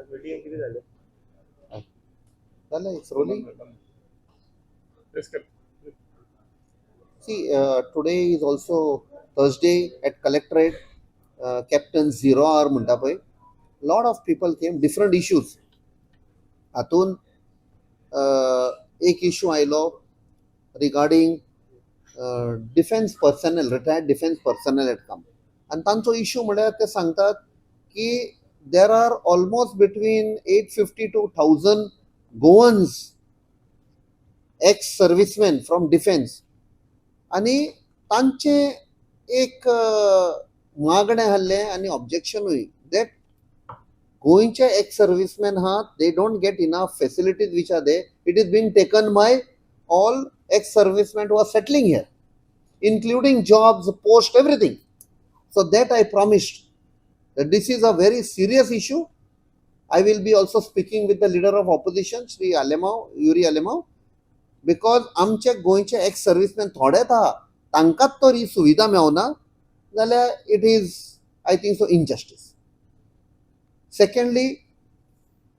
It's rolling. Yes, Capt. See, today is also Thursday at Collectorate. Captain Zero hour म्हणटा पळय. Lot of people came, different issues. हातून एक issue आयलो regarding defence personnel, retired defence personnel एट कम. आनी तांचो इश्यू म्हळ्यार ते सांगतात की there are almost between 850 to 1000 Goans ex serviceman from defence. आनी तांचे एक मागणें आहलें आनी ऑब्जेक्शनूय दॅट गोंयचे एक्स सर्विसमॅन आहात, they don't get enough facilities which are they. It is being taken by all ex serviceman who are settling here, including jobs, post, everything. So that I promised that this is a very serious issue. I will be also speaking with the leader of opposition, Shri Alemao, Yuri Alemao, because आमचे गोंयचे ex सर्विसमॅन थोडेच आहा, तांकांच तर ही सुविधा मेळना जाल्यार it is, I think so, injustice. Secondly,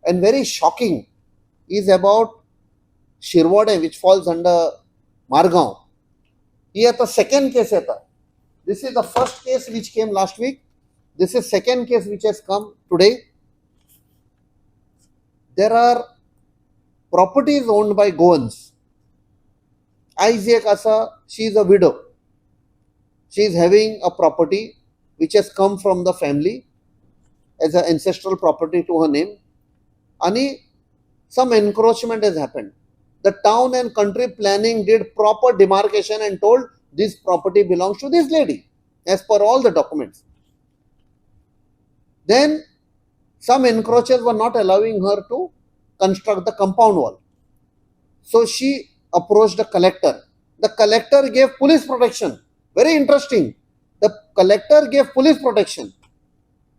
and very shocking, is about Shirwade, which falls under Margaon. He at the second case at this is the first case which came last week. This is second case which has come today. There are properties owned by Goans. Isaac Asa, she is a widow. She is having a property which has come from the family as an ancestral property to her name. And some encroachment has happened. The town and country planning did proper demarcation and told this property belongs to this lady as per all the documents. Then some encroachers were not allowing her to construct the compound wall. So she approached the collector. The collector gave police protection. Very interesting. The collector gave police protection.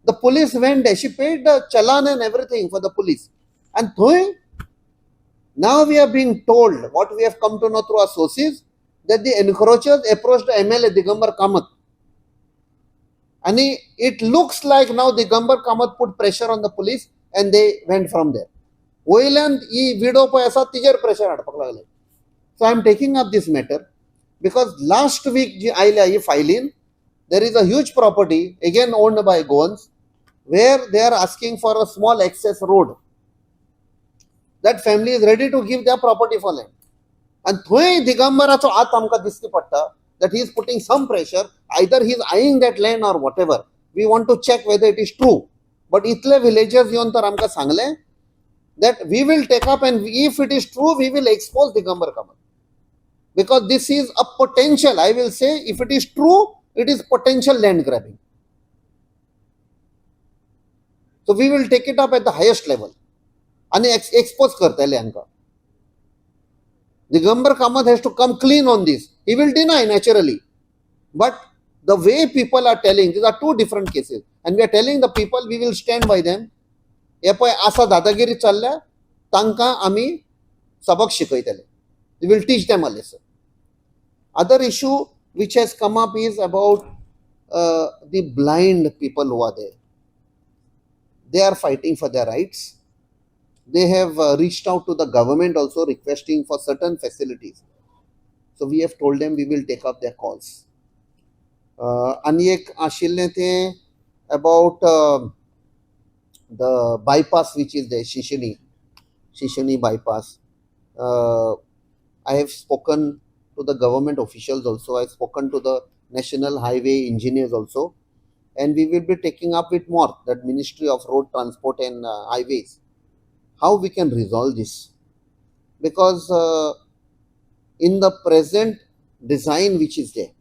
The police went there. She paid the challan and everything for the police. And now we are being told, what we have come to know through our sources, that the encroachers approached the MLA Digambar Kamath. And it looks like now Digambar Kamath put pressure on the police and they went from there. Wayland, e widow pa aisa tijar pressure adpak lagle. So I am taking up this matter because last week I file in, there is a huge property again owned by Goans where they are asking for a small access road. That family is ready to give their property for land. And thoi Digambaracho at amka disti patta that he is putting some pressure, either he is eyeing that land or whatever. We want to check whether it is true. But itle villagers yon tar amka sangle that we will take up, and if it is true, we will expose Digambar Kamath. Because this is a potential, I will say, if it is true, it is potential land grabbing. So we will take it up at the highest level. And expose करतले हांकां. Digambar Kamath has to come clean on this. He will deny naturally. But the way people are telling, these are two different cases. And we are telling the people, we will stand by them. हे पळय आसा दादागिरी चल्ल्या, तांकां आमी सबक शिकयतले. We will teach them a lesson. Other issue which has come up is about the blind people who are there. They are fighting for their rights. They have reached out to the government also requesting for certain facilities. So we have told them we will take up their calls. Ani ek ashilne the about the bypass which is there, Shishani bypass. I have spoken to the government officials also. I have spoken to the national highway engineers also. And we will be taking up with more, that Ministry of Road Transport and Highways, how we can resolve this. Because in the present design which is there,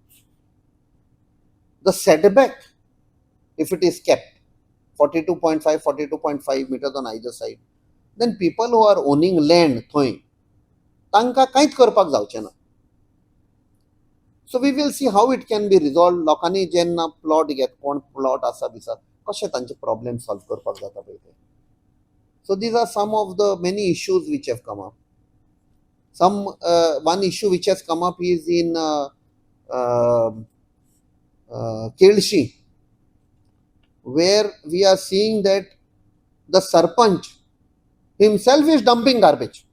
the setback, if it is kept 42.5 meters on either side, then people who are owning land thoi, तांकां कांयच करपाक जावचें ना. So we will see how it can be resolved. लोकांनी जेन्ना plot घेत, कोण plot आसा बिसा, कशें तांचे प्रॉब्लेम सॉल्व करपाक जाता पळय ते. So these are some of the many issues which have come up. One issue which has come up is in Kelshi, where we are seeing that the sarpanch himself is dumping garbage.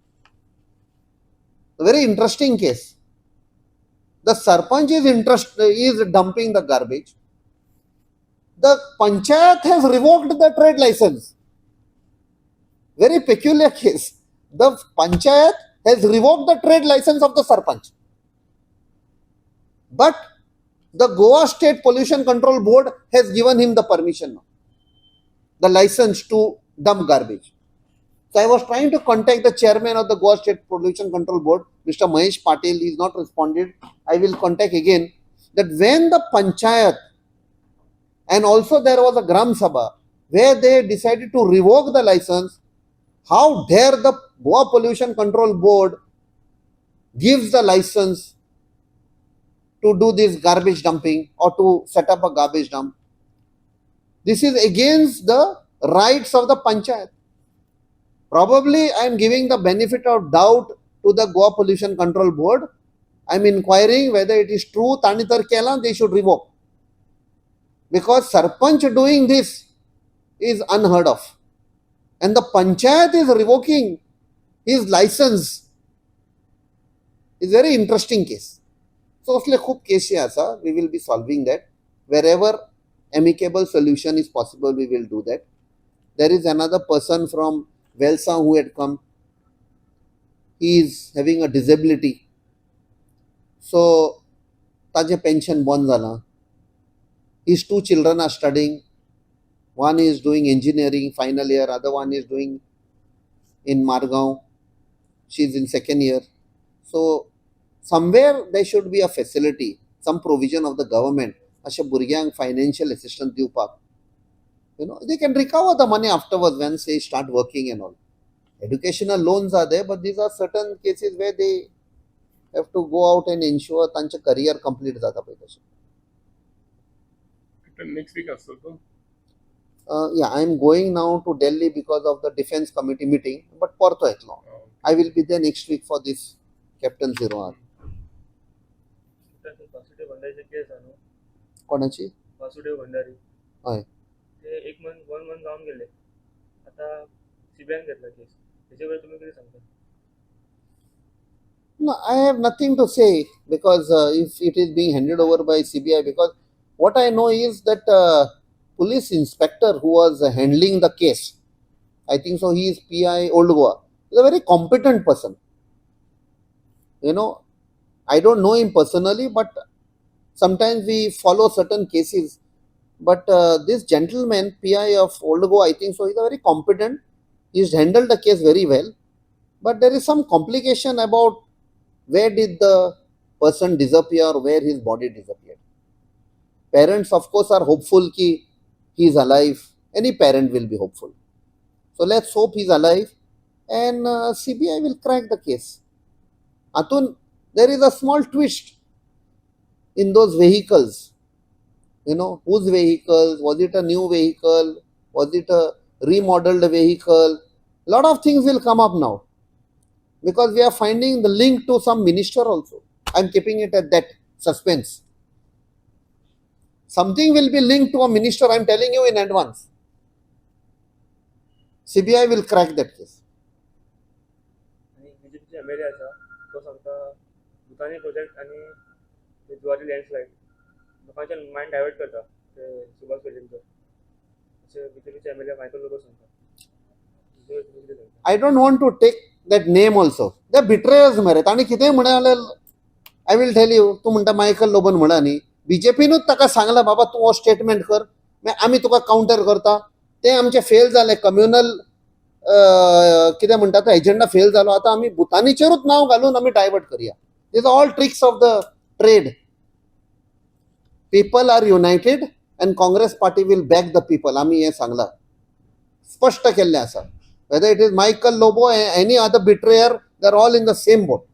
A very interesting case. The sarpanch is dumping the garbage. The panchayat has revoked the trade license. Very peculiar case. The panchayat has revoked the trade license of the sarpanch. But the Goa State Pollution Control Board has given him the permission now, the license to dump garbage. So I was trying to contact the chairman of the Goa State Pollution Control Board, Mr. Mahesh Patil. He is not responded. I will contact again. That when the panchayat and also there was a Gram Sabha where they decided to revoke the license, how dare the Goa Pollution Control Board gives the license to do this garbage dumping or to set up a garbage dump. This is against the rights of the panchayat. Probably I am giving the benefit of doubt to the Goa Pollution Control Board. I am inquiring whether it is true, Tanitar Kela, they should revoke. Because Sarpanch doing this is unheard of. And the panchayat is revoking his license. It's a very interesting case. So, असले खूप केसी आसा. We will be solving that. Wherever amicable solution is possible, we will do that. There is another person from Velsa who had come. He is having a disability. So, ताजे pension बंद जाला. His two children are studying. One is doing engineering final year, other one is doing in Margaon. She is in second year. So, somewhere there should be a facility, some provision of the government, अशा भुरग्यांक financial assistance दिवपाक. They can recover the money afterwards once they start working and all. Educational loans are there, but these are certain cases where they have to go out and ensure तांचे career complete जाता पळय तशें. Next week असतो तो. Yeah, I am going now to Delhi because of the defense committee meeting, but porto etlo. I will be there next week for this Captain 0R. Vasudev भंडारीचे case आहे ना, कोणाची? वासुदेव भंडारी हय. ते वन मंथ जाऊन गेले. आता सीबीआय घेतला केस. त्याच्यावर तुम्ही किती सांगता? No, I have nothing to say because if it is being handed over by CBI, because what I know is that police inspector who was handling the case, I think so, he is PI Old Goa, is a very competent person. I don't know him personally, but sometimes we follow certain cases. But this gentleman, PI of Old Goa, I think so, he is a very competent. He has handled the case very well. But there is some complication about where did the person disappear, where his body disappeared. Parents, of course, are hopeful ki he is alive. Any parent will be hopeful. So let's hope he is alive and CBI will crack the case. Atun, there is a small twist in those vehicles. Whose vehicles? Was it a new vehicle? Was it a remodeled vehicle? A lot of things will come up now because we are finding the link to some minister also. I am keeping it at that suspense. Something will be linked to a minister, I am telling you in advance. CBI will crack that case. आणि बीजेपीचे MLA असा तो सांगता भूतानी project आणि ते ज्वारी landslide लोकांचे mind divert करता ते सुभाष पेटेंकर असे बीजेपीचे एमएलए मायकल लोक सांगता. I don't want to take that name also. They are betrayers मरे. ताणी कितें म्हणाले I will tell you. तू म्हणटा मायकल लोबन म्हणा न्ही. बीजेपीनूच ताका सांगला बाबा तू हो स्टेटमेंट कर आमी तुका काउंटर करता. ते आमचे फेल जाले कम्युनल कितें म्हणटा तो एजेंडा फेल जालो. आतां आमी भुतानीचेरूच नांव घालून आमी डायवर्ट करया. These are all tricks of the trade. People are united and Congress party will back the people. आमी हें सांगला. स्पश्ट केल्लें आसा. Whether it is Michael Lobo or any other betrayer, they are all in the same boat.